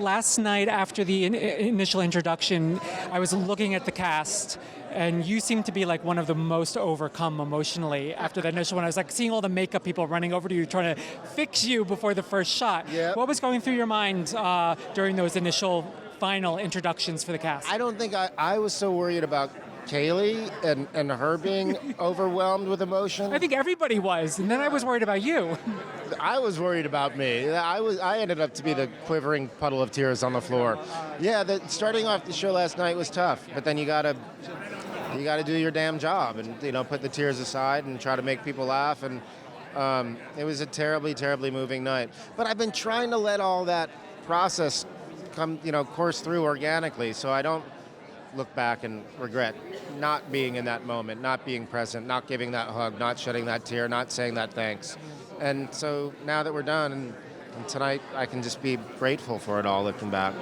last night after the initial introduction, I was looking at the cast, and you seemed to be like one of the most overcome emotionally after the initial one. I was like seeing all the makeup people running over to you, trying to fix you before the first shot. Yep. What was going through your mind during those initial final introductions for the cast? I don't think I was so worried about Kaylee and her being overwhelmed with emotion. I think everybody was, and then I was worried about you. I was worried about me. I ended up to be the quivering puddle of tears on the floor. Yeah, starting off the show last night was tough, but then you gotta do your damn job and put the tears aside and try to make people laugh. And it was a terribly, terribly moving night. But I've been trying to let all that process course through organically, so I don't look back and regret not being in that moment, not being present, not giving that hug, not shedding that tear, not saying that thanks. And so now that we're done, and tonight I can just be grateful for it all looking back.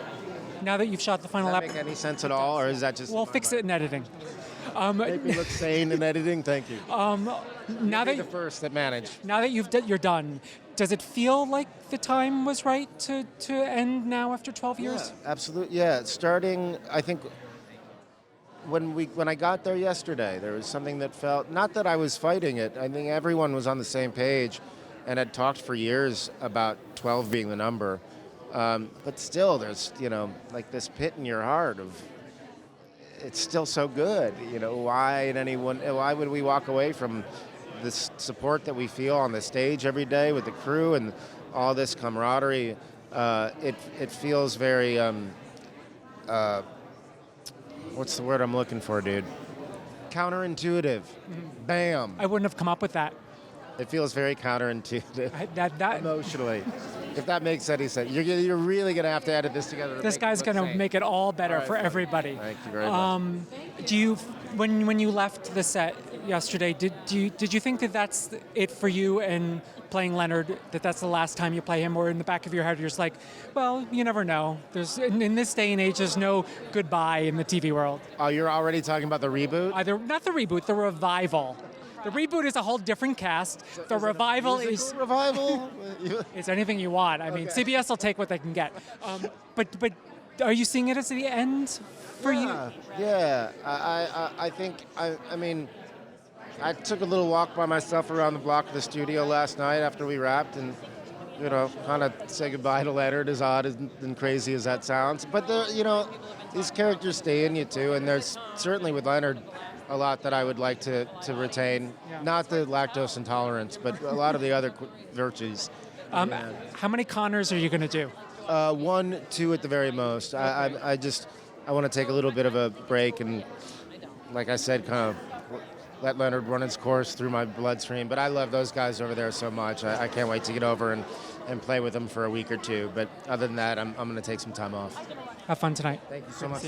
Now that you've shot the final episode. Does that make any sense at all, or is that just... Well, fix it in editing. Make me look sane in editing, thank you. Now that the first that managed. Now that you're done, does it feel like the time was right to end now after 12 years? Yeah, absolutely, yeah. Starting, I think... When I got there yesterday, there was something that felt, not that I was fighting it, I think everyone was on the same page and had talked for years about 12 being the number. But still, there's, like this pit in your heart of, it's still so good. Why would we walk away from this support that we feel on the stage every day with the crew and all this camaraderie? It feels very... what's the word I'm looking for, dude? Counterintuitive. Mm-hmm. Bam. I wouldn't have come up with that. It feels very counterintuitive. That emotionally. If that makes any sense. You're really going to have to edit this together. This guy's going to make it all better for everybody. Thank you very much. Do you, when you left the set yesterday, did you think that that's it for you and playing Leonard, that that's the last time you play him, or in the back of your head you're just like, well, you never know. There's in this day and age, there's no goodbye in the TV world. Oh, you're already talking about the reboot? Not the reboot, the revival. The reboot is a whole different cast. The revival is revival. It's anything you want. I mean, CBS will take what they can get. But are you seeing it as the end for you? Yeah. I think I mean, I took a little walk by myself around the block of the studio last night after we wrapped, and kind of say goodbye to Leonard, as odd and crazy as that sounds. But these characters stay in you too, and there's certainly with Leonard a lot that I would like to retain. Yeah. Not the lactose intolerance, but a lot of the other virtues. How many Connors are you going to do? 1, 2 at the very most. I want to take a little bit of a break and, like I said, kind of let Leonard run its course through my bloodstream. But I love those guys over there so much. I can't wait to get over and play with them for a week or two. But other than that, I'm going to take some time off. Have fun tonight. Thank you so much.